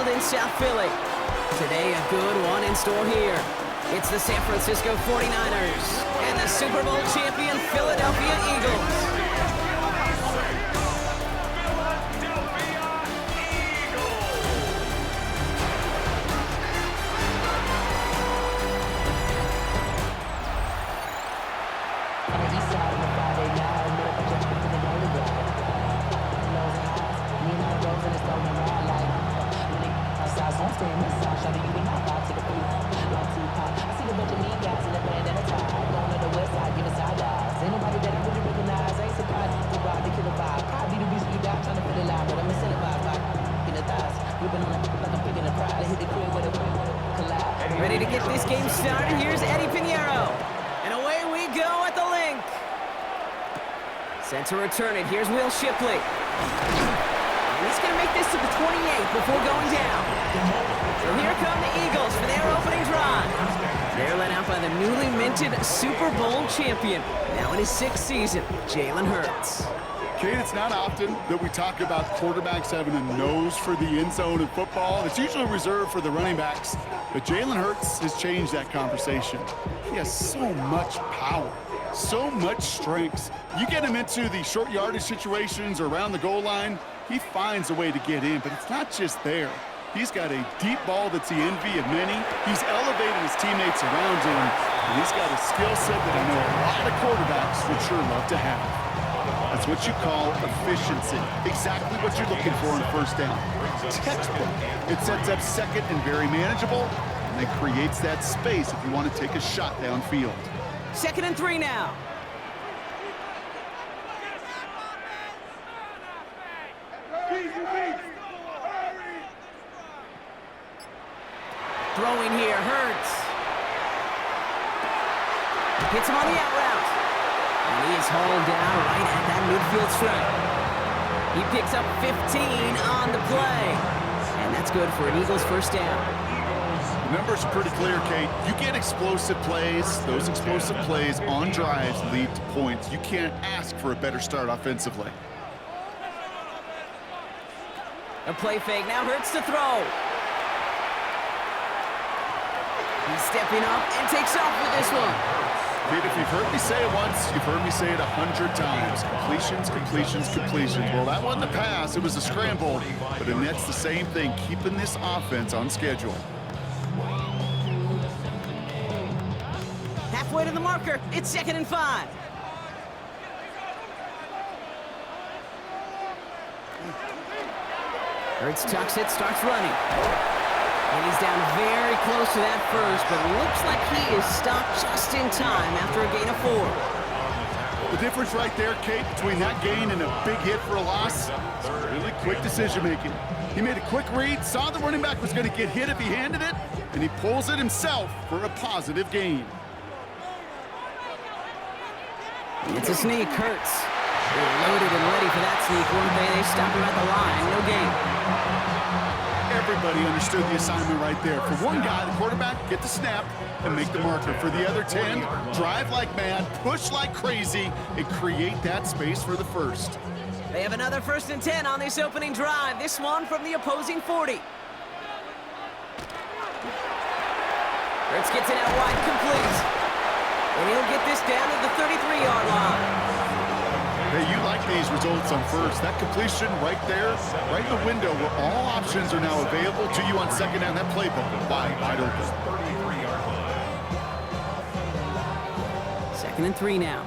Field in South Philly. Today, a good one in store here. It's the San Francisco 49ers and the Super Bowl champion Philadelphia Eagles. Ready to get this game started. Here's Eddie Pinheiro. And away we go at the link. Set to return it. Here's Will Shipley. And he's going to make this to the 28 before going down. So here come the Eagles for their opening drive. They're led out by the newly minted Super Bowl champion, now in his 6th season, Jalen Hurts. Kate, it's not often that we talk about quarterbacks having a nose for the end zone in football. It's usually reserved for the running backs. But Jalen Hurts has changed that conversation. He has so much power, so much strength. You get him into the short yardage situations or around the goal line, he finds a way to get in. But it's not just there. He's got a deep ball that's the envy of many. He's elevated his teammates around him. And he's got a skill set that I know a lot of quarterbacks would sure love to have. That's what you call efficiency. Exactly what you're looking for on first down. Textbook. It sets up second and very manageable, and then creates that space if you want to take a shot downfield. 2nd and 3 now. Throwing here, Hurts. Hits him on the out route. And he is hauled down right at that midfield stripe. He picks up 15 on the play. And that's good for an Eagles first down. The numbers are pretty clear, Kate. You get explosive plays. Those explosive plays on drives lead to points. You can't ask for a better start offensively. A play fake. Now Hurts to throw. He's stepping up and takes off with this one. Kate, if you've heard me say it once, you've heard me say it 100 times. Completions, completions, completions. Well, that wasn't a pass. It was a scramble. But it nets the same thing, keeping this offense on schedule. Halfway to the marker. It's 2nd and 5. Hurts tucks it, starts running. And he's down very close to that first, but looks like he is stopped just in time after a gain of 4. The difference right there, Kate, between that gain and a big hit for a loss, is really quick decision-making. He made a quick read, saw the running back was going to get hit if he handed it, and he pulls it himself for a positive gain. It's a sneak, Hurts. They're loaded and ready for that sneak, weren't they? They stop him at the line, no gain. Everybody understood the assignment right there. For one guy, the quarterback, get the snap and make the marker. For the other 10, drive like mad, push like crazy, and create that space for the first. They have another 1st and 10 on this opening drive. This one from the opposing 40. Hurts gets it out wide, complete. And he'll get this down to the 33-yard line. Hey, you like these results on first. That completion right there, right in the window where all options are now available to you on second down. That playbook wide open. 2nd and 3 now.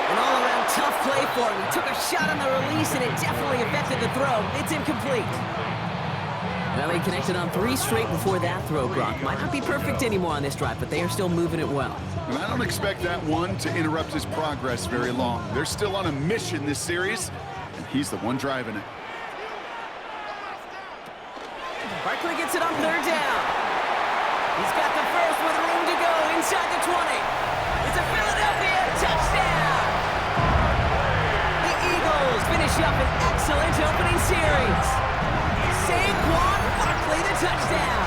An all-around tough play for him. He took a shot on the release, and it definitely affected the throw. It's incomplete. Well, he connected on 3 straight before that throw, Brock. Might not be perfect anymore on this drive, but they are still moving it well. And I don't expect that one to interrupt his progress very long. They're still on a mission this series, and he's the one driving it. Barkley gets it on 3rd down. He's got the first with room to go inside the 20. It's a Philadelphia touchdown! The Eagles finish up an excellent opening series. Saquon Barkley, the touchdown.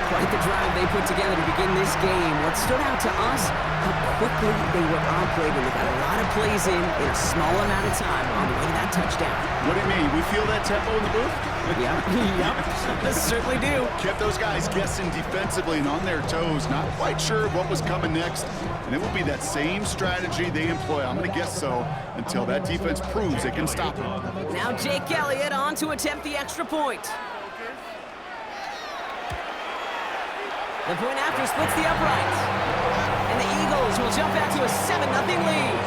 Quite the drive they put together to begin this game. What stood out to us, how quickly they were operating. They got a lot of plays in a small amount of time on the way to that touchdown. What do you mean? We feel that tempo in the booth? Yep, certainly do. Kept those guys guessing defensively and on their toes, not quite sure what was coming next. And it will be that same strategy they employ, I'm going to guess so, until that defense proves it can stop it. Now Jake Elliott on to attempt the extra point. The point after splits the uprights. And the Eagles will jump back to a 7-0 lead.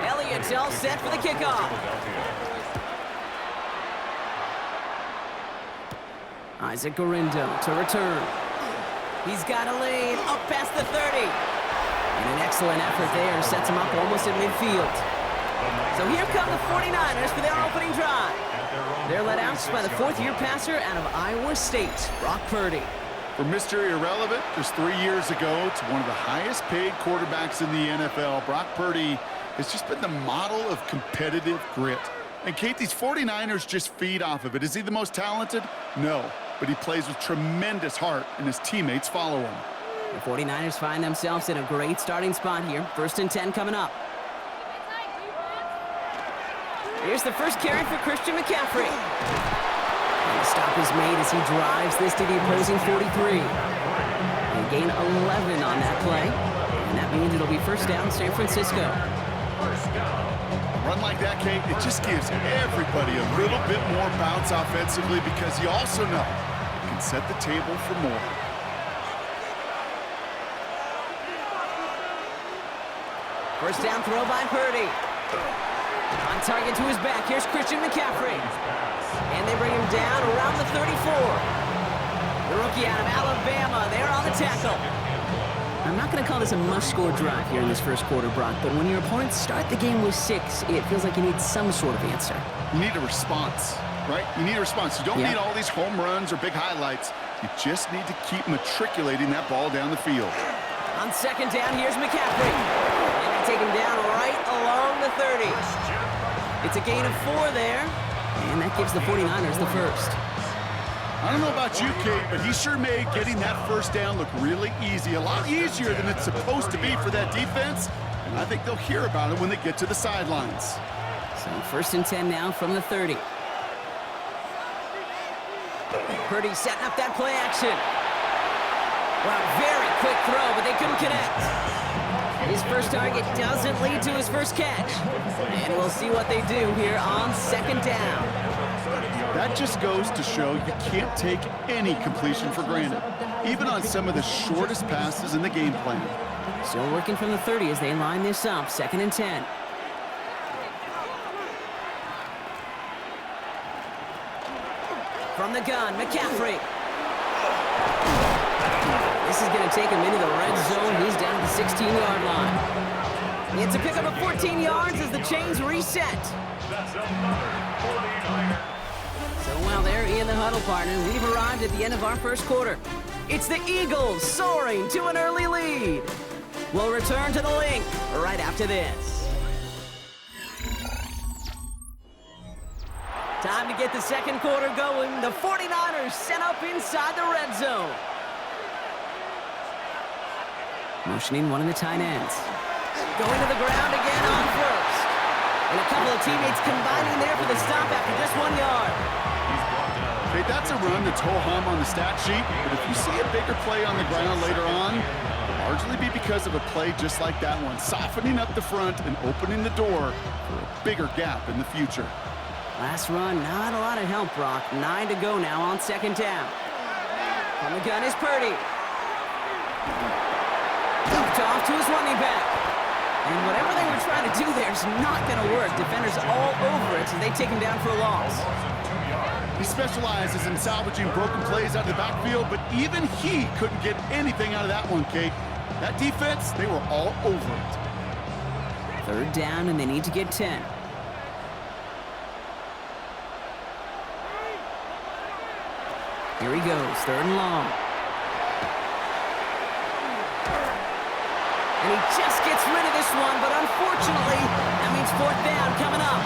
Elliott's all set for the kickoff. Isaac Gorindo to return. He's got a lead up past the 30. And an excellent effort there sets him up almost at midfield. So here come the 49ers for their opening drive. They're led out by the fourth-year passer out of Iowa State, Brock Purdy. For Mr. Irrelevant, just 3 years ago, to one of the highest-paid quarterbacks in the NFL, Brock Purdy has just been the model of competitive grit. And Kate, these 49ers just feed off of it. Is he the most talented? No, but he plays with tremendous heart, and his teammates follow him. The 49ers find themselves in a great starting spot here. 1st and 10 coming up. Here's the first carry for Christian McCaffrey. And the stop is made as he drives this to the opposing 43. And gain 11 on that play. And that means it'll be first down San Francisco. A run like that, Kate, it just gives everybody a little bit more bounce offensively because you also know you can set the table for more. First down throw by Purdy. On target to his back, here's Christian McCaffrey. And they bring him down around the 34. The rookie out of Alabama, they're on the tackle. I'm not going to call this a must-score drive here in this first quarter, Brock, but when your opponents start the game with 6, it feels like you need some sort of answer. You need a response, right? You need a response. You don't need all these home runs or big highlights. You just need to keep matriculating that ball down the field. On second down, here's McCaffrey. And they take him down right along the 30. It's a gain of 4 there, and that gives the 49ers the first. I don't know about you, Kate, but he sure made getting that first down look really easy. A lot easier than it's supposed to be for that defense. And I think they'll hear about it when they get to the sidelines. So 1st and 10 now from the 30. Purdy setting up that play action. Wow, very quick throw, but they couldn't connect. His first target doesn't lead to his first catch. And we'll see what they do here on second down. That just goes to show you can't take any completion for granted, even on some of the shortest passes in the game plan. Still working from the 30 as they line this up, 2nd and 10. From the gun, McCaffrey. This is going to take him into the red zone. He's down at the 16-yard line. It's a pickup of 14 yards as the chains reset. So while they're in the huddle, partner, we've arrived at the end of our first quarter. It's the Eagles soaring to an early lead. We'll return to the link right after this. Time to get the second quarter going. The 49ers set up inside the red zone. Motioning one of the tight ends. Going to the ground again on first. And a couple of teammates combining there for the stop after just 1 yard. Hey, that's a run that's ho-hum on the stat sheet, but if you see a bigger play on the ground later on, it'll largely be because of a play just like that one, softening up the front and opening the door for a bigger gap in the future. Last run, not a lot of help, Brock. 9 to go now on second down. On the gun is Purdy. Dumped off to his running back. And whatever they were trying to do there is not going to work. Defenders all over it, so they take him down for a loss. He specializes in salvaging broken plays out of the backfield, but even he couldn't get anything out of that one, Kate. That defense, they were all over it. 3rd down, and they need to get 10. Here he goes, 3rd and long. And he just gets rid of this one, but unfortunately, that means 4th down coming up.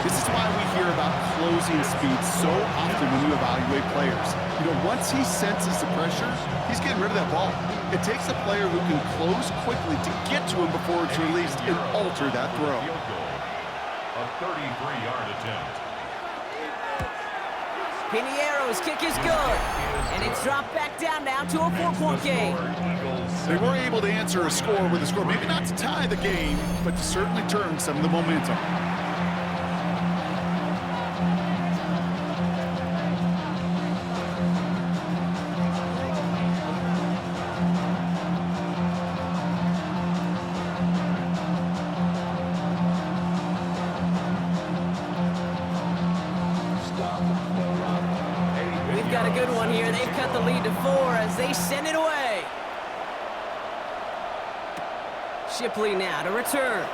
This is why we hear about closing speed so often when you evaluate players. You know, once he senses the pressure, he's getting rid of that ball. It takes a player who can close quickly to get to him before it's released and alter that throw. A 33-yard attempt. Piniero's kick is good, and it's dropped back down now to a 4-point game. They were able to answer a score with a score, maybe not to tie the game, but to certainly turn some of the momentum. We've got a good one here. They've cut the lead to 4 as they send it away. Shipley now to return.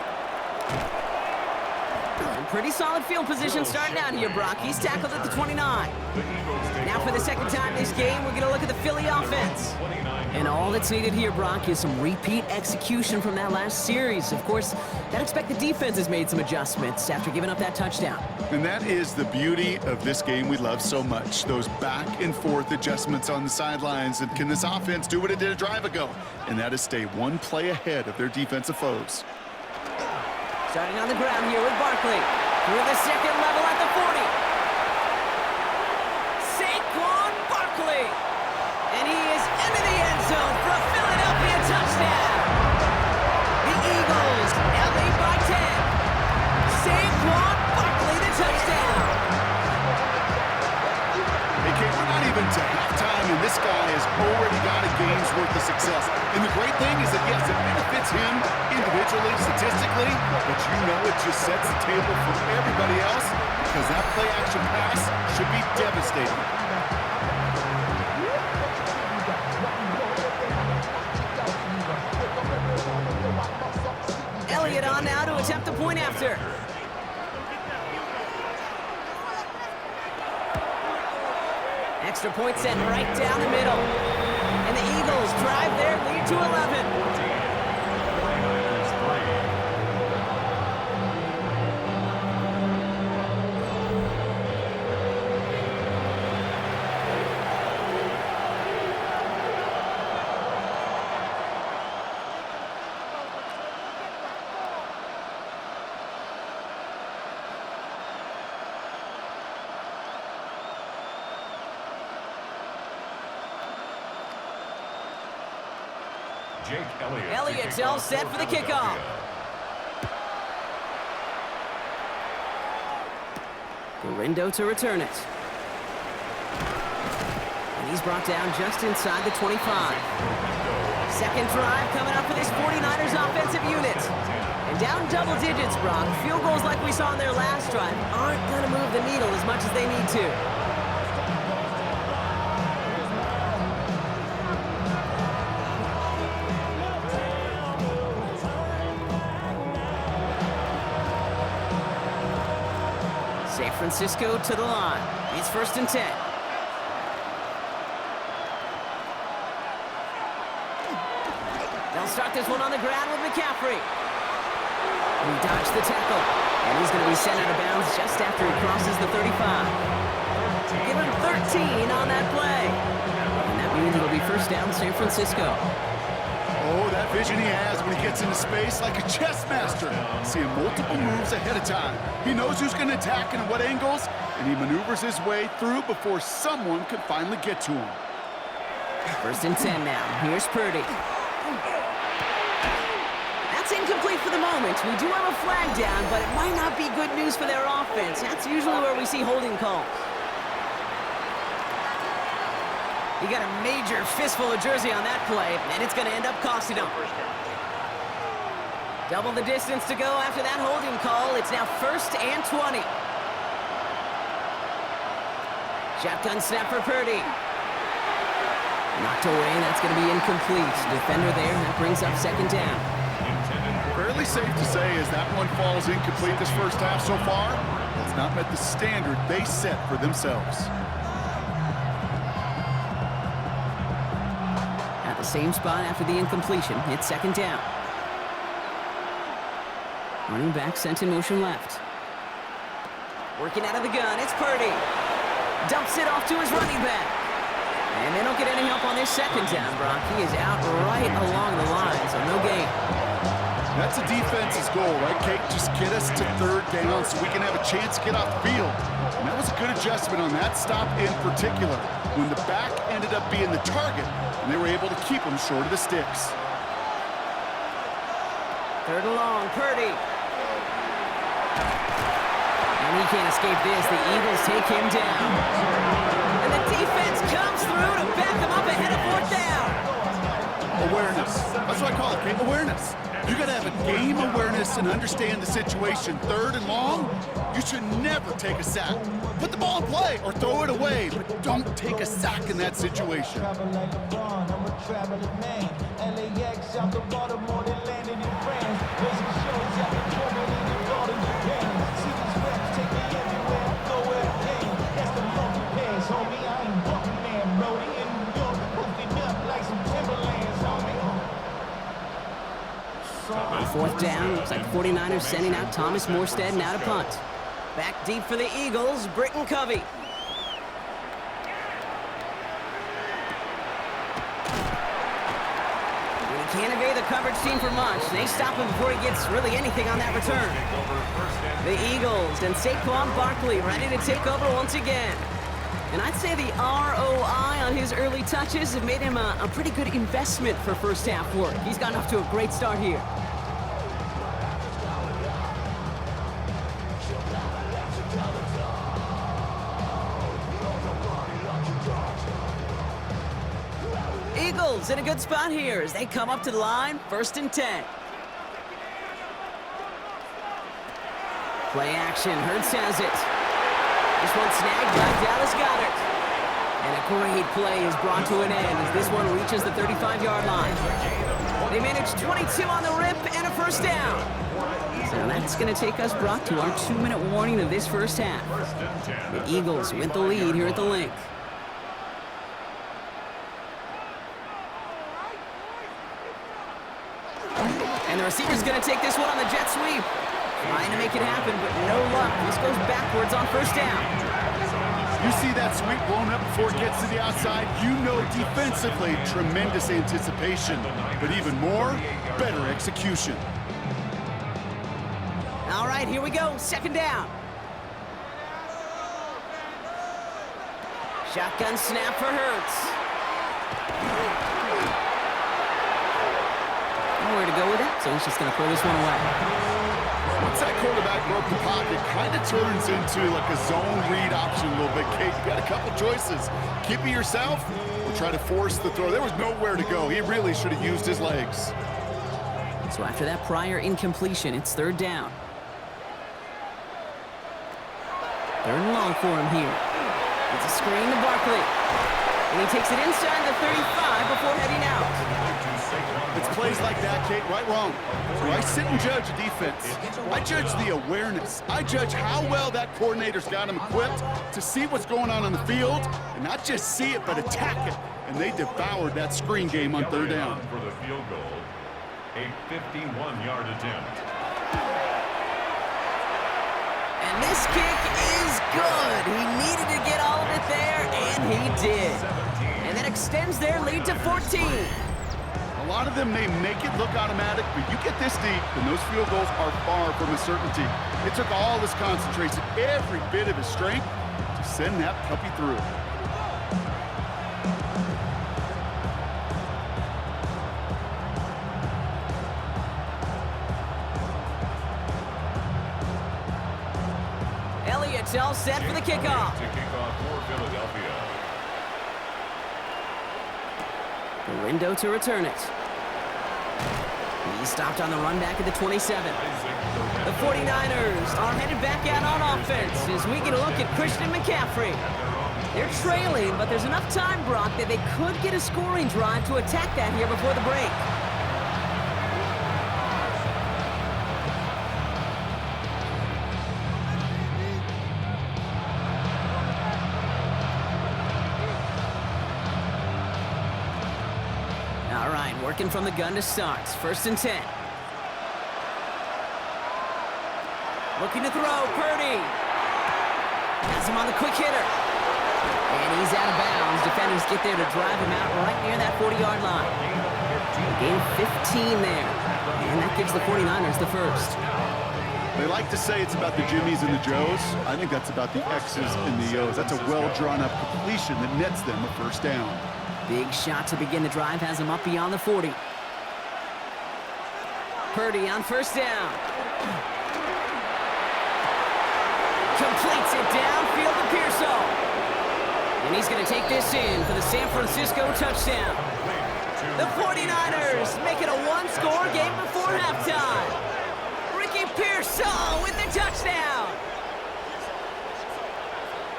Pretty solid field position starting out here, Brock. He's tackled at the 29. Now for the 2nd time this game, we're going to look at the Philly offense. And all that's needed here, Brock, is some repeat execution from that last series. Of course, I'd expect the defense has made some adjustments after giving up that touchdown. And that is the beauty of this game we love so much, those back and forth adjustments on the sidelines. And can this offense do what it did a drive ago? And that is stay one play ahead of their defensive foes. Starting on the ground here with Barkley. Through the 2nd level at the 40. Saquon Barkley. And he is into the end zone for a Philadelphia touchdown. The Eagles now lead by 10. Saquon Barkley, the touchdown. Hey, Kate, we're not even to halftime, and this guy has already got a game's worth of success. And the great thing is that, yes, it benefits him individually, statistically, but you know it just sets the table for everybody else because that play-action pass should be devastating. Elliott on now to attempt the point after. Extra point set right down the middle. And the Eagles drive their lead to 11. Elliott's all set for the kickoff. Garindo to return it. And he's brought down just inside the 25. 2nd drive coming up for this 49ers offensive unit. And down double digits, Brock. Field goals like we saw in their last drive aren't going to move the needle as much as they need to. San Francisco to the line. It's 1st and 10. They'll start this one on the ground with McCaffrey. He dodged the tackle, and he's going to be sent out of bounds just after he crosses the 35. Give him 13 on that play. And that means it'll be 1st down San Francisco. Oh, that vision he has when he gets into space like a chess master. Seeing multiple moves ahead of time. He knows who's going to attack and at what angles, and he maneuvers his way through before someone can finally get to him. 1st and 10 now. Here's Purdy. That's incomplete for the moment. We do have a flag down, but it might not be good news for their offense. That's usually where we see holding calls. He got a major fistful of jersey on that play, and it's going to end up costing him. Double the distance to go after that holding call. It's now 1st and 20. Shotgun snap for Purdy. Knocked away, that's going to be incomplete. Defender there, that brings up second down. Fairly safe to say as that one falls incomplete this first half so far, it's not met the standard they set for themselves. At the same spot after the incompletion, it's second down. Running back sent in motion left. Working out of the gun, it's Purdy. Dumps it off to his running back. And they don't get any help on this second down, Brock. He is out right along the line, so no gain. That's a defense's goal, right, Kate? Just get us to third down so we can have a chance to get off the field. And that was a good adjustment on that stop in particular, when the back ended up being the target, and they were able to keep him short of the sticks. Third and long, Purdy. And he can't escape this. The Eagles take him down. And the defense comes through to back them up ahead of fourth down. Awareness. That's what I call it, Kate. Awareness. You got to have a game awareness and understand the situation. Third and long, you should never take a sack. Put the ball in play or throw it away, but don't take a sack in that situation. Fourth down, looks like 49ers sending out Thomas Morstead now to punt. Back deep for the Eagles, Britton Covey. And he can't evade the coverage team for much. They stop him before he gets really anything on that return. The Eagles and Saquon Barkley ready to take over once again. And I'd say the ROI on his early touches have made him a pretty good investment for first half work. He's gotten off to a great start here. Eagles in a good spot here as they come up to the line, 1st and 10. Play action, Hurts has it. This one snagged by Dallas Goedert. And a great play is brought to an end as this one reaches the 35-yard line. They manage 22 on the rip and a first down. So that's going to take us, Brock, to our 2-minute warning of this first half. The Eagles with the lead here at the Link. And the receiver's going to take this one on the jet sweep. Trying to make it happen, but no luck. This goes backwards on first down. You see that sweep blown up before it gets to the outside, you know defensively, tremendous anticipation. But even more, better execution. All right, here we go. Second down. Shotgun snap for Hurts. Nowhere to go with it, so he's just going to throw this one away. Once that quarterback broke the pocket, kind of turns into like a zone read option a little bit, Kate. You got a couple choices. Keep it yourself or try to force the throw. There was nowhere to go. He really should have used his legs. So after that prior incompletion, it's third down. Third and long for him here. It's a screen to Barkley. And he takes it inside the 35 before heading out. It's plays like that, Kate, right, wrong. So I sit and judge a defense. I judge the awareness. I judge how well that coordinator's got him equipped to see what's going on the field and not just see it, but attack it. And they devoured that screen game on third down. For the field goal, a 51-yard attempt. And this kick is good. He needed to get all of it there, and he did. And that extends their lead to 14. A lot of them may make it look automatic, but you get this deep, and those field goals are far from a certainty. It took all his concentration, every bit of his strength, to send that puppy through. Elliott's all set for the kickoff. To kick off for Philadelphia. The window to return it. He stopped on the run back at the 27. The 49ers are headed back out on offense as we get a look at Christian McCaffrey. They're trailing, but there's enough time, Brock, that they could get a scoring drive to attack that here before the break. All right, working from the gun to start. 1st and 10. Looking to throw, Purdy. Has him on the quick hitter. And he's out of bounds. Defenders get there to drive him out right near that 40-yard line. Gain 15 there. And that gives the 49ers the first. They like to say it's about the Jimmies and the Joes. I think that's about the X's and the O's. That's a well-drawn-up completion that nets them a first down. Big shot to begin the drive has him up beyond the 40. Purdy on 1st down. Completes it downfield to Pearsall. And he's going to take this in for the San Francisco touchdown. The 49ers make it a one-score game before halftime. Ricky Pearsall with the touchdown.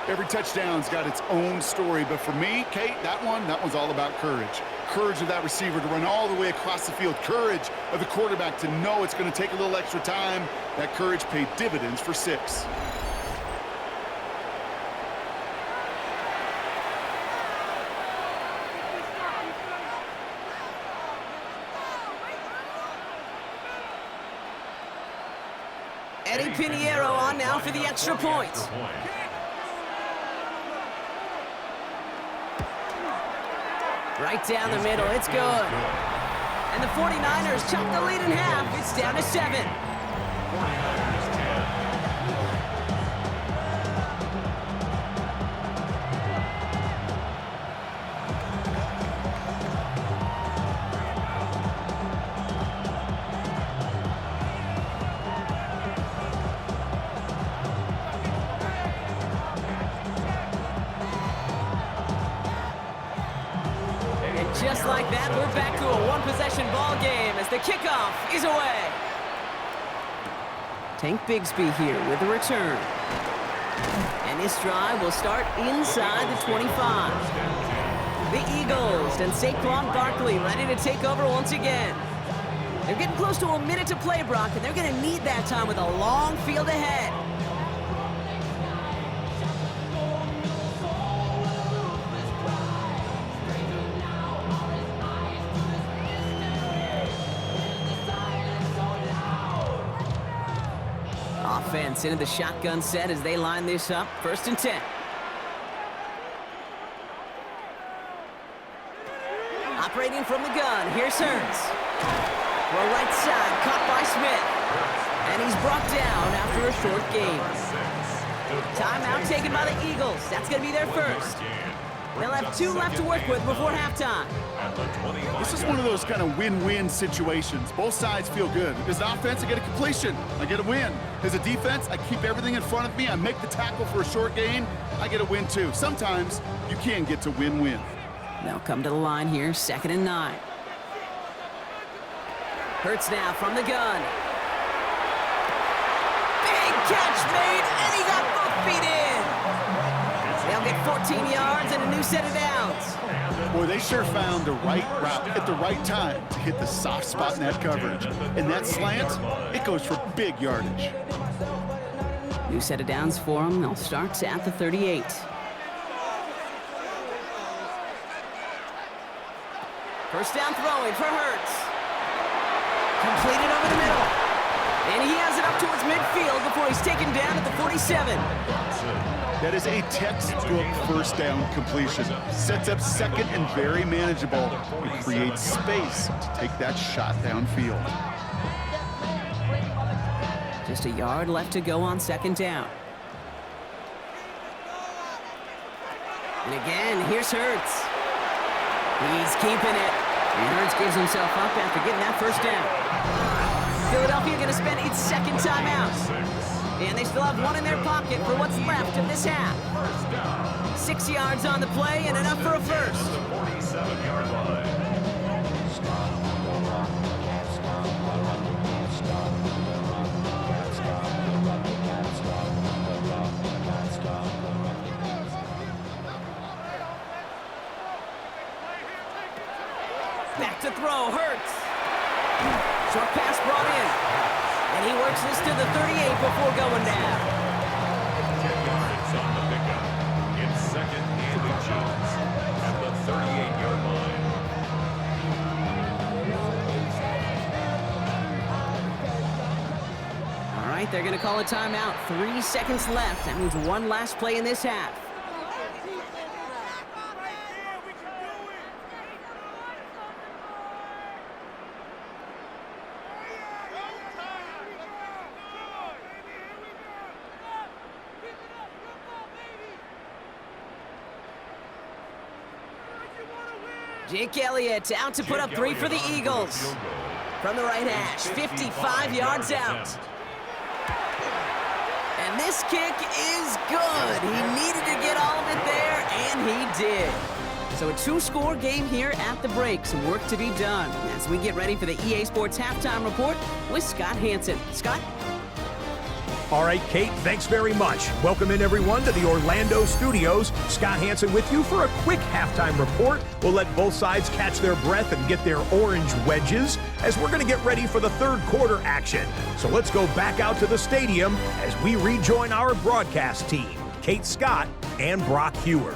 Every touchdown's got its own story, but for me, Kate, that one's all about courage. Courage of that receiver to run all the way across the field. Courage of the quarterback to know it's going to take a little extra time. That courage paid dividends for 6. Eddie Pinheiro on now for the extra point. Right down the middle, it's good. And the 49ers chop the lead in half. It's down to 7. Just like that, we're back to a one-possession ball game as the kickoff is away. Tank Bigsby here with a return. And this drive will start inside the 25. The Eagles and Saquon Barkley ready to take over once again. They're getting close to a minute to play, Brock, and they're going to need that time with a long field ahead. Offense into the shotgun set as they line this up. 1st and 10. Operating from the gun, here's Hurts. Throw right side, caught by Smith. And he's brought down after a short gain. Timeout taken by the Eagles. That's going to be their first. They'll have 2 left to work with before halftime. This is one of those kind of win-win situations. Both sides feel good. As an offense, I get a completion. I get a win. As a defense, I keep everything in front of me. I make the tackle for a short gain. I get a win, too. Sometimes you can get to win-win. They'll come to the line here, 2nd and 9. Hurts now from the gun. Big catch made, and he got both feet in. They'll get 14 yards and a new set of downs. Boy, they sure found the right route at the right time to hit the soft spot in that coverage. And that slant, it goes for big yardage. New set of downs for them. They'll start at the 38. First down throwing for Hurts. Completed over the middle. And he has it up towards midfield before he's taken down at the 47. That is a textbook first down completion. Sets up 2nd and very manageable. It creates space to take that shot downfield. Just a yard left to go on 2nd down. And again, here's Hurts. He's keeping it. And Hurts gives himself up after getting that first down. Philadelphia going to spend its 2nd timeout. And they still have 1 in their pocket for what's left of this half. 6 yards on the play and enough for a first. 47-yard line. throw. Hurts. Short pass brought in. And he works this to the 38 before going down. 10 yards on the pickup. It's second and inches at the 38-yard line. All right, they're going to call a timeout. 3 seconds left. That means one last play in this half. Jake Elliott out to put up 3 for the Eagles. From the right hash, 55 yards out. And this kick is good. He needed to get all of it there, and he did. So a 2-score game here at the break. Some work to be done as we get ready for the EA Sports Halftime Report with Scott Hanson. Scott? All right, Kate, thanks very much. Welcome in, everyone, to the Orlando studios. Scott Hanson with you for a quick halftime report. We'll let both sides catch their breath and get their orange wedges as we're going to get ready for the third quarter action. So let's go back out to the stadium as we rejoin our broadcast team, Kate Scott and Brock Hewer.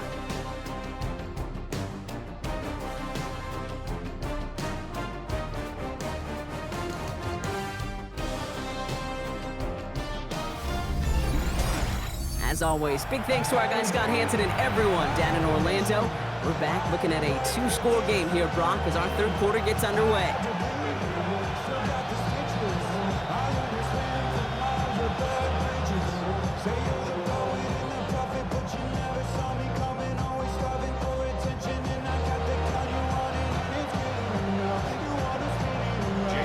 As always, big thanks to our guy Scott Hanson and everyone down in Orlando. We're back looking at a 2-score game here, Brock, as our third quarter gets underway.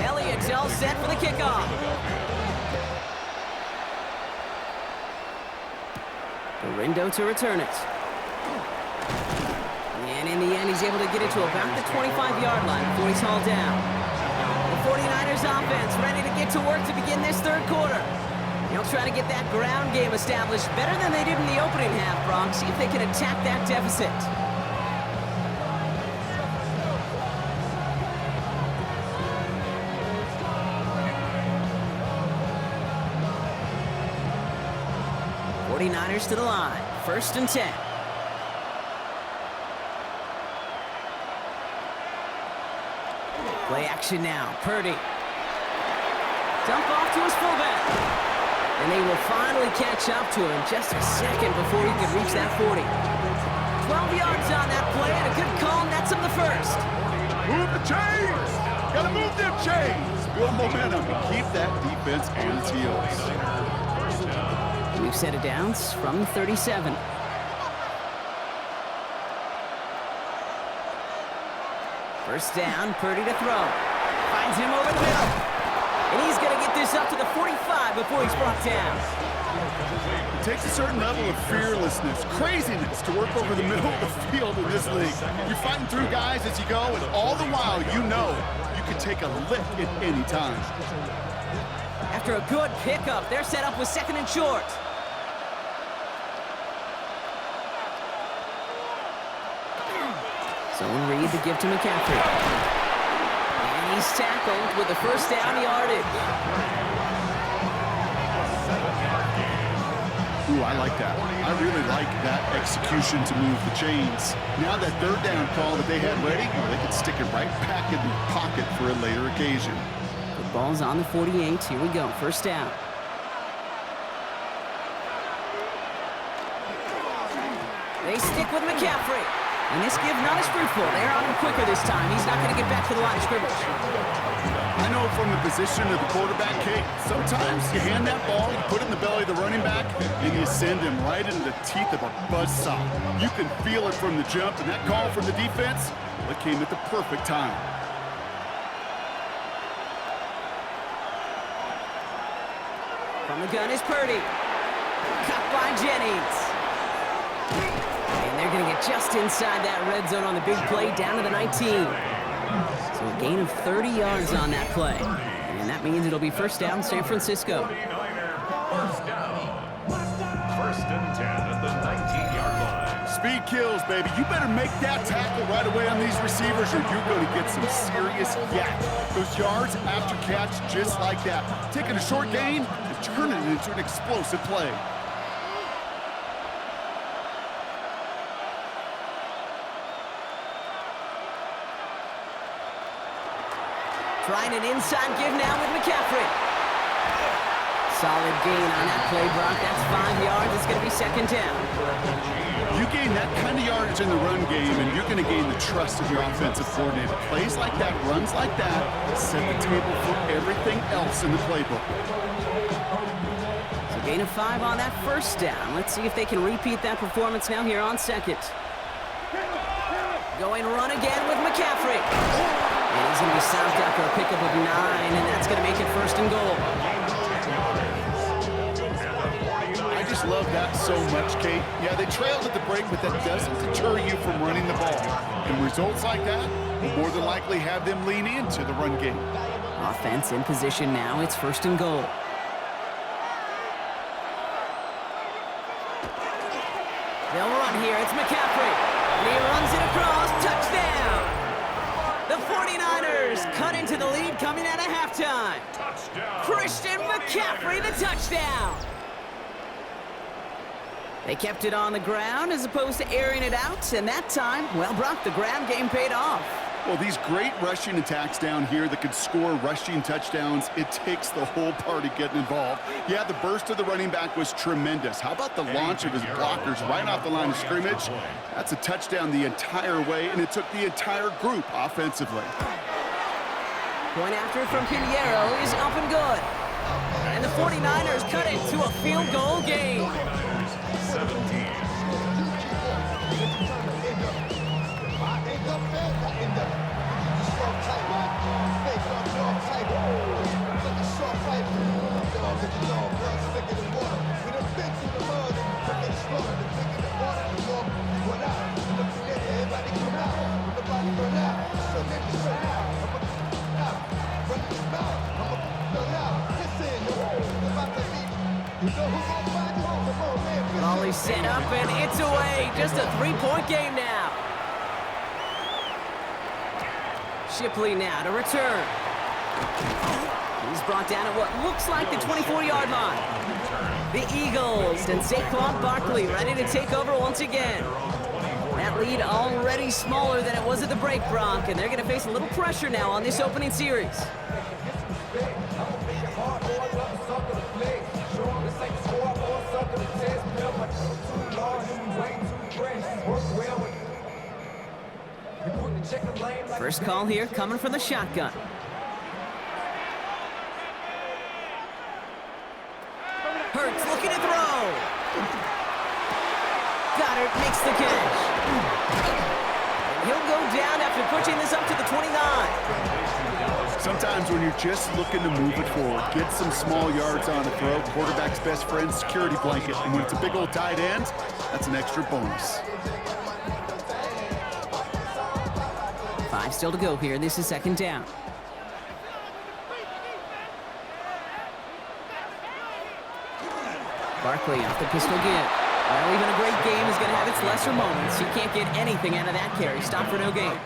Elliott's all set for the kickoff. Rindo to return it. And in the end, he's able to get it to about the 25-yard line before he's hauled down. The 49ers offense ready to get to work to begin this third quarter. They'll try to get that ground game established better than they did in the opening half, Brock. See if they can attack that deficit. Niners to the line. 1st and 10. Play action now. Purdy. Dump off to his fullback. And they will finally catch up to him just a second before he could reach that 40. 12 yards on that play and a good call nets him the first. Move the chains! Gotta move them chains! Build momentum and keep that defense on its heels. We've set it down from the 37. First down, Purdy to throw. Finds him over the middle. And he's going to get this up to the 45 before he's brought down. It takes a certain level of fearlessness, craziness to work over the middle of the field in this league. You're fighting through guys as you go, and all the while you know you can take a lick at any time. After a good pickup, they're set up with 2nd and short. Zone read to give to McCaffrey. And he's tackled with the first down yardage. Ooh, I like that. I really like that execution to move the chains. Now that 3rd down call that they had ready, they can stick it right back in the pocket for a later occasion. The ball's on the 48. Here we go. 1st down. They stick with McCaffrey. And this give not as fruitful. They're on him quicker this time. He's not going to get back to the line of scrimmage. I know from the position of the quarterback, Kate, sometimes you hand that ball, you put it in the belly of the running back, and you send him right into the teeth of a buzzsaw. You can feel it from the jump, and that call from the defense, it came at the perfect time. From the gun is Purdy. Cut by Jennings. And they're going to get just inside that red zone on the big play, down to the 19. So a gain of 30 yards on that play. And that means it'll be 1st down, San Francisco. 49er, 1st down. 1st and 10 at the 19-yard line. Speed kills, baby. You better make that tackle right away on these receivers or you're going to get some serious yak. Those yards after catch just like that. Taking a short gain and turning it into an explosive play. Trying an inside give now with McCaffrey. Solid gain on that play, Brock. That's 5 yards. It's going to be second down. You gain that kind of yardage in the run game, and you're going to gain the trust of your offensive coordinator. Plays like that, runs like that, set the table for everything else in the playbook. So gain of 5 on that first down. Let's see if they can repeat that performance now here on second. Going run again with McCaffrey. And he's going to be stopped after a pickup of 9, and that's going to make it first and goal. I just love that so much, Kate. Yeah, they trailed at the break, but that doesn't deter you from running the ball. And results like that will more than likely have them lean into the run game. Offense in position now. It's first and goal. They'll run here. It's McCaffrey. And he runs it across. Touchdown! The 49ers cut into the lead coming out of halftime. Touchdown. Christian McCaffrey, the touchdown. They kept it on the ground as opposed to airing it out, and that time, well, Brock, the ground game paid off. Well, these great rushing attacks down here that could score rushing touchdowns, it takes the whole party getting involved. Yeah, the burst of the running back was tremendous. How about the launch of his blockers right off the line of scrimmage? That's a touchdown the entire way, and it took the entire group offensively. Point after from Pinheiro is up and good. And the 49ers cut it to a field goal game. 17. Volley set up and it's away. Just a 3-point game now. Shipley now to return. He's brought down at what looks like the 24-yard line. The Eagles and Saquon Barkley ready to take over once again. That lead already smaller than it was at the break, Brock, and they're going to face a little pressure now on this opening series. First call here coming from the shotgun. Hurts looking to throw. Goddard makes the catch. And he'll go down after pushing this up to the 29. Sometimes when you're just looking to move it forward, get some small yards on the throw, quarterback's best friend, security blanket. And when it's a big old tight end, that's an extra bonus. 5 still to go here. This is second down. Barkley off the pistol give. Well, even a great game is going to have its lesser moments. You can't get anything out of that carry. Stop for no gain.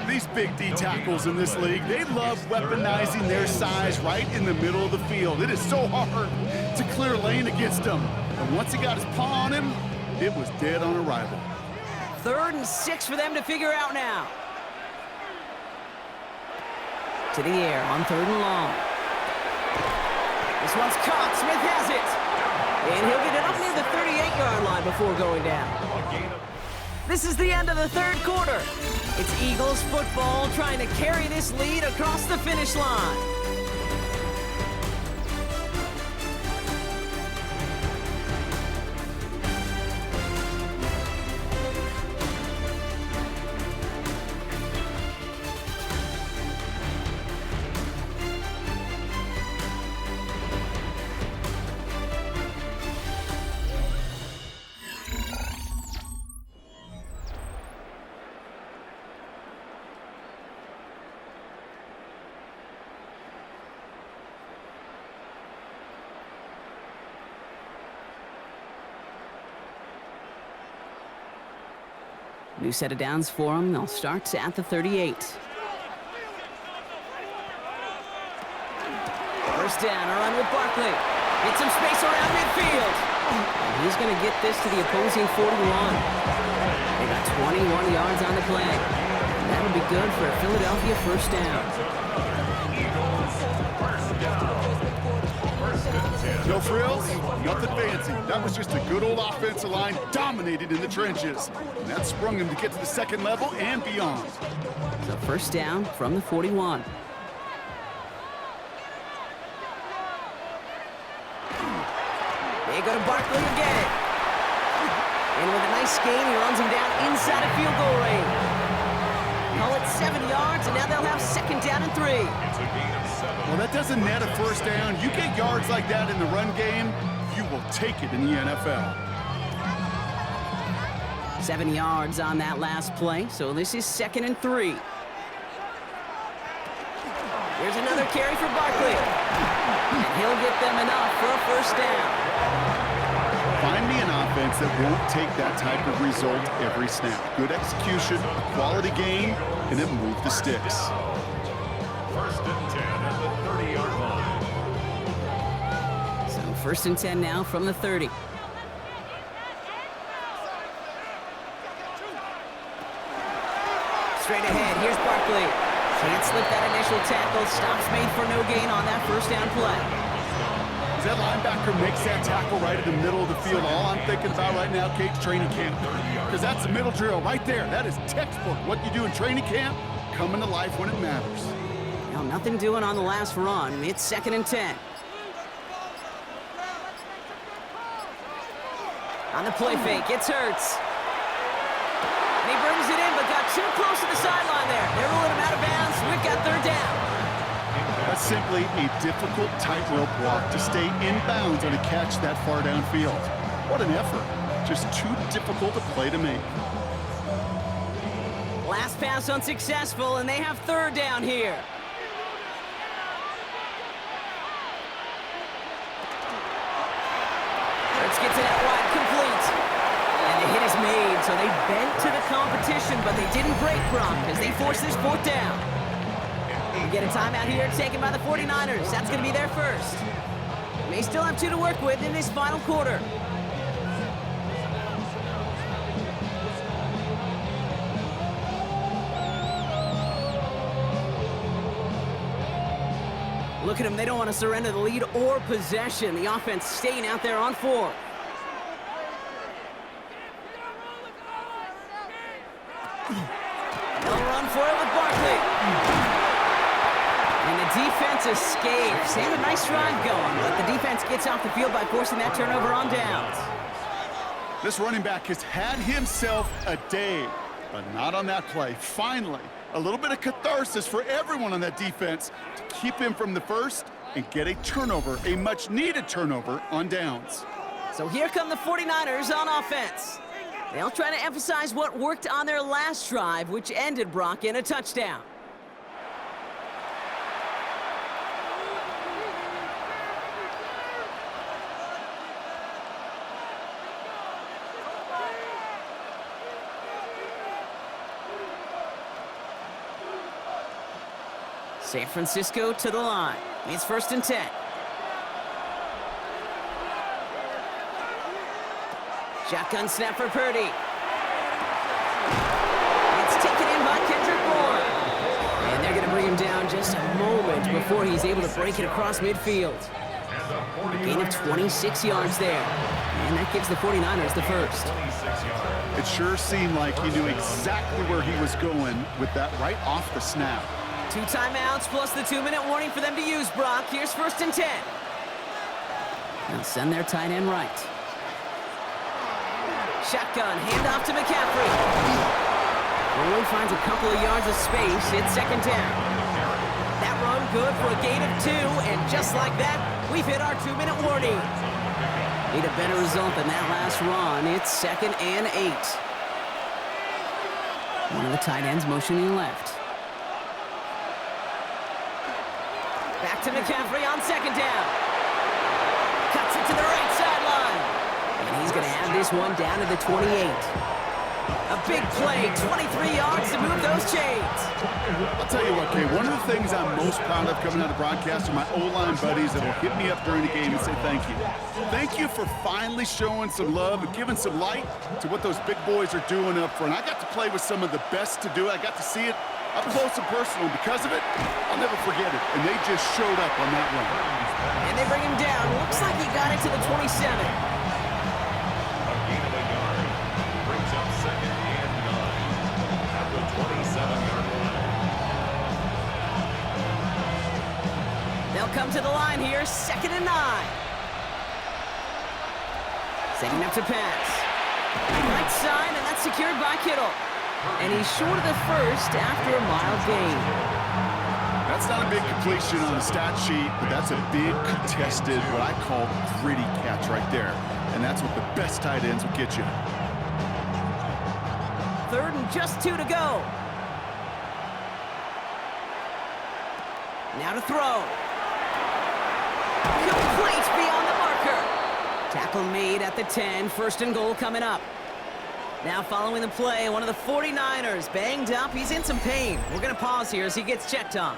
These big D tackles in this league, they love weaponizing their size right in the middle of the field. It is so hard to clear lane against them. And once he got his paw on him, it was dead on arrival. 3rd and 6 for them to figure out now. To the air on 3rd and long. This one's caught. Smith has it. And he'll get it up near the 38-yard line before going down. This is the end of the 3rd quarter. It's Eagles football trying to carry this lead across the finish line. New set of downs for them. They'll start at the 38. First down, a run with Barkley. Get some space around midfield. And he's going to get this to the opposing 41. They got 21 yards on the play. And that'll be good for a Philadelphia first down. No frills, nothing fancy. That was just a good old offensive line dominated in the trenches. And that sprung him to get to the second level and beyond. So first down from the 41. They go to Barkley again. And with a nice gain, he runs him down inside of field goal range. Call it 7 yards, and now they'll have second down and 3. It's a gain of 7. Well, that doesn't net a first down. You get yards like that in the run game, you will take it in the NFL. 7 yards on that last play, so this is second and 3. Here's another carry for Barkley. And he'll get them enough for a first down. Find me an offense that won't take that type of result every snap. Good execution, quality game, and it moved the sticks. First and 10 at the 30-yard line. So first and 10 now from the 30. Straight ahead, here's Barkley. Can't slip that initial tackle. Stops made for no gain on that first down play. As that linebacker makes that tackle right in the middle of the field, all I'm thinking about right now, Kate's training camp. Because that's the middle drill right there. That is textbook. What you do in training camp, coming to life when it matters. Now, nothing doing on the last run. It's second and 10. On the play fake, it's Hurts. And he brings it in, but got too close to the sideline there. They're ruling him out of bounds. We've got third down. That's simply a difficult tightrope walk to stay in bounds on a catch that far downfield. What an effort. Just too difficult a play to make. Last pass unsuccessful, and they have third down here. Let's get to that wide complete. And the hit is made, so they bent to the competition, but they didn't break Brock as they force this fourth down. We get a timeout here taken by the 49ers. That's going to be their first. They still have 2 to work with in this final quarter. Look at them. They don't want to surrender the lead or possession. The offense staying out there on 4. They'll run for it with Barkley. And the defense escapes. They have a nice drive going, but the defense gets off the field by forcing that turnover on downs. This running back has had himself a day, but not on that play. Finally, a little bit of catharsis for everyone on that defense to keep him from the first and get a turnover, a much-needed turnover on downs. So here come the 49ers on offense. They'll try to emphasize what worked on their last drive, which ended Brock in a touchdown. San Francisco to the line. It's first and 10. Shotgun snap for Purdy. It's taken in by Kendrick Bourne. And they're going to bring him down just a moment before he's able to break it across midfield. A gain of 26 yards there. And that gives the 49ers the first. It sure seemed like he knew exactly where he was going with that right off the snap. 2 timeouts plus the 2-minute warning for them to use, Brock. Here's first and 10. They'll send their tight end right. Shotgun, handoff to McCaffrey. Only finds a couple of yards of space. It's second down. That run good for a gain of 2, and just like that, we've hit our 2-minute warning. Need a better result than that last run. It's second and 8. One of the tight ends motioning left. Back to McCaffrey on second down. Cuts it to the right sideline. And he's going to have this one down to the 28. A big play, 23 yards to move those chains. I'll tell you what, Kay, one of the things I'm most proud of coming out of broadcast are my O-line buddies that will hit me up during the game and say thank you. Thank you for finally showing some love and giving some light to what those big boys are doing up front. I got to play with some of the best to do it. I got to see it up close and personal. Because of it, I'll never forget it. And they just showed up on that run. And they bring him down. Looks like he got it to the 27. They'll come to the line here, 2nd and 9. Setting up to pass. Right side, and that's secured by Kittle. And he's short of the first after a mild gain. That's not a big completion on the stat sheet, but that's a big contested, what I call gritty catch right there. And that's what the best tight ends will get you. 3rd and just 2 to go. Now to throw. Complete beyond the marker. Tackle made at the 10. 1st and goal coming up. Now following the play, one of the 49ers banged up. He's in some pain. We're going to pause here as he gets checked on.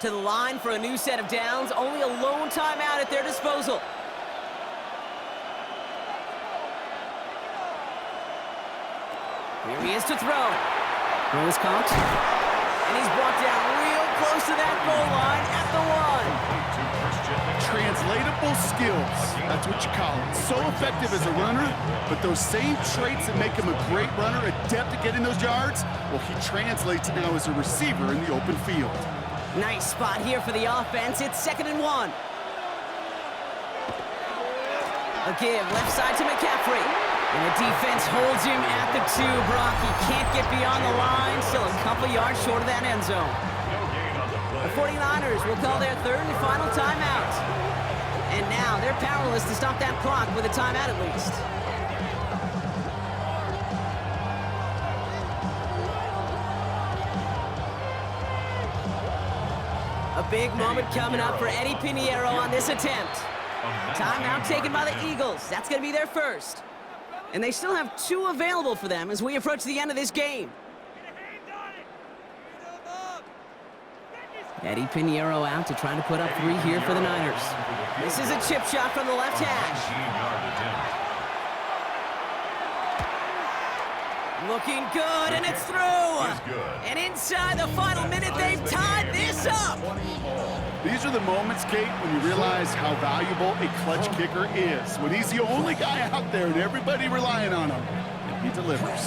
To the line for a new set of downs. Only a lone timeout at their disposal. Here he is to throw. Throw is caught. And he's brought down real close to that goal line at the 1. Translatable skills. That's what you call it. So effective as a runner, but those same traits that make him a great runner, adept at getting those yards, well, he translates now as a receiver in the open field. Nice spot here for the offense. It's 2nd and 1. A give left side to McCaffrey. And the defense holds him at the 2, Brock. He can't get beyond the line. Still a couple yards short of that end zone. The 49ers will call their 3rd and final timeout. And now they're powerless to stop that clock with a timeout at least. A big moment coming up for Eddie Pinheiro on this attempt. Timeout taken by the Eagles. That's going to be their first. And they still have 2 available for them as we approach the end of this game. Eddie Pinheiro out to try to put up 3 here for the Niners. This is a chip shot from the left hash. Looking good, and it's through. And inside the final minute, they've tied this up. These are the moments, Kate, when you realize how valuable a clutch kicker is. When he's the only guy out there and everybody relying on him, and he delivers.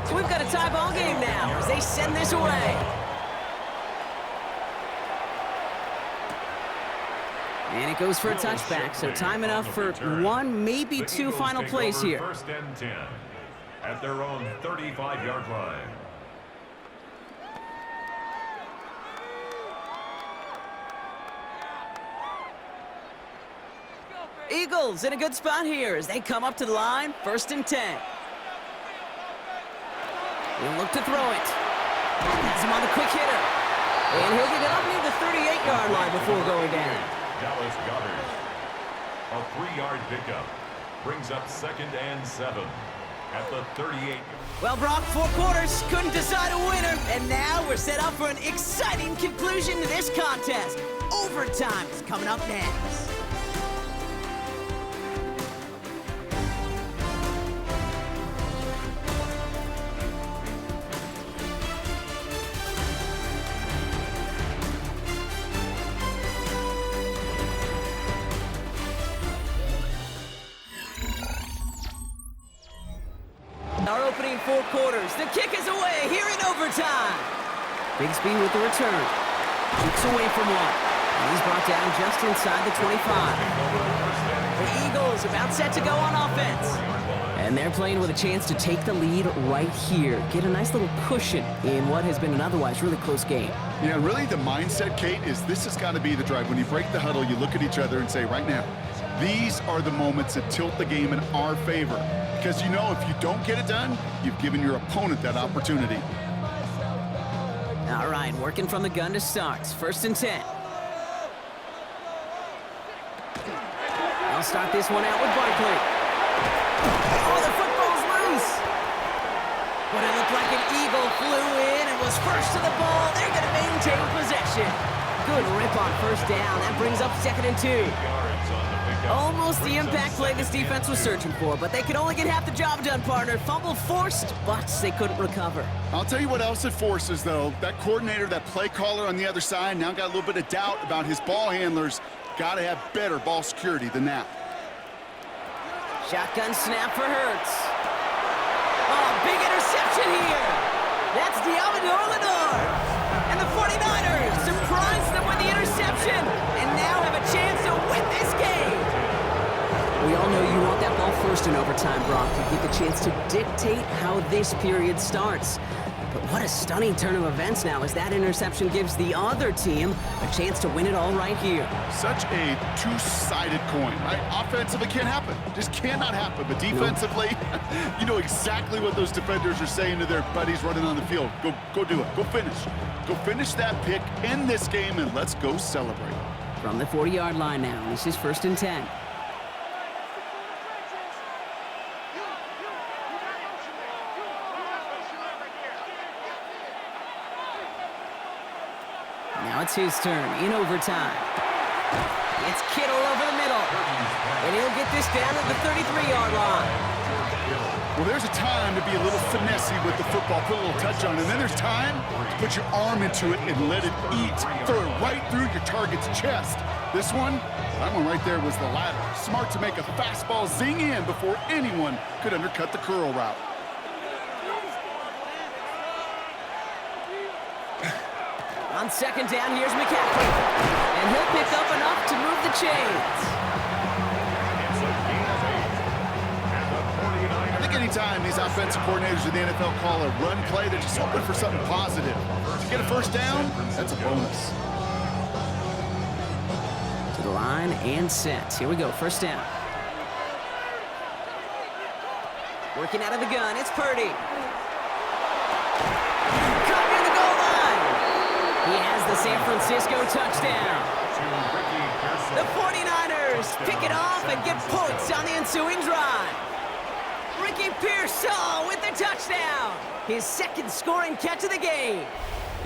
So we've got a tie ball game now as they send this away. And it goes for a touchback, so time enough for 1, maybe 2 final plays here. 1st and 10 at their own 35-yard line. Eagles in a good spot here as they come up to the line. 1st and 10. He'll look to throw it. Has him on the quick hitter. And he'll get it up near the 38-yard line before going down. Dallas Goddard. A 3-yard pickup. Brings up 2nd and 7 at the 38. Well, Brock, 4 quarters couldn't decide a winner. And now we're set up for an exciting conclusion to this contest. Overtime is coming up next. Our opening 4 quarters. The kick is away here in overtime. Bigsby with the return. Shoots away from one. And he's brought down just inside the 25. The Eagles about set to go on offense. And they're playing with a chance to take the lead right here. Get a nice little cushion in what has been an otherwise really close game. Yeah, really the mindset, Kate, is this has got to be the drive. When you break the huddle, you look at each other and say, right now, these are the moments that tilt the game in our favor. Because you know if you don't get it done, you've given your opponent that opportunity. All right, working from the gun to start. 1st and 10. They'll start this one out with Barkley. Oh, the football's loose. But it looked like an Eagle flew in and was first to the ball. They're going to maintain possession. Good rip on 1st down. That brings up 2nd and 2. Almost the impact play this defense was searching for, but they could only get half the job done, partner. Fumble forced, but they couldn't recover. I'll tell you what else it forces, though. That coordinator, that play caller on the other side, now got a little bit of doubt about his ball handlers. Got to have better ball security than that. Shotgun snap for Hurts. Oh, big interception here. That's Diamador Lenore. And the 49ers surprise them with the interception and now have a chance to win this game. We all know you want that ball first in overtime, Brock. You get the chance to dictate how this period starts. But what a stunning turn of events now as that interception gives the other team a chance to win it all right here. Such a two-sided coin, right? Offensively can't happen. Just cannot happen. But defensively, you know exactly what those defenders are saying to their buddies running on the field. Go do it. Go finish. Go finish that pick, end this game, and let's go celebrate. From the 40-yard line now, this is 1st and 10. Now it's his turn in overtime. It's Kittle over the middle. And he'll get this down to the 33-yard line. Well, there's a time to be a little finessey with the football, put a little touch on it, and then there's time to put your arm into it and let it eat. Throw it right through your target's chest. This one, that one right there was the latter. Smart to make a fastball zing in before anyone could undercut the curl route. On 2nd down, here's McCaffrey. And he'll pick up enough to move the chains. I think anytime these offensive coordinators in the NFL call a run play, they're just hoping for something positive. To get a 1st down, that's a bonus. To the line and set. Here we go, 1st down. Working out of the gun, it's Purdy. He has the San Francisco touchdown. The 49ers pick it off and get points on the ensuing drive. Ricky Pearsall with the touchdown. His 2nd scoring catch of the game.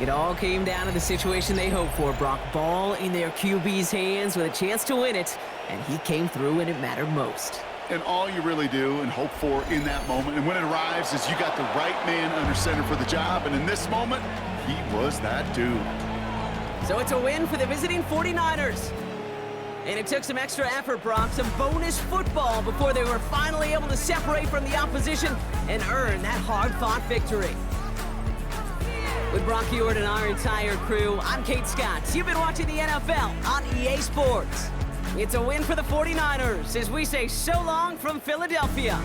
It all came down to the situation they hoped for, Brock. Ball in their QB's hands with a chance to win it, and he came through when it mattered most. And all you really do and hope for in that moment, and when it arrives, is you got the right man under center for the job, and in this moment, he was that dude. So it's a win for the visiting 49ers. And it took some extra effort, Brock, some bonus football before they were finally able to separate from the opposition and earn that hard-fought victory. With Brock Ewart and our entire crew, I'm Kate Scott. You've been watching the NFL on EA Sports. It's a win for the 49ers as we say so long from Philadelphia.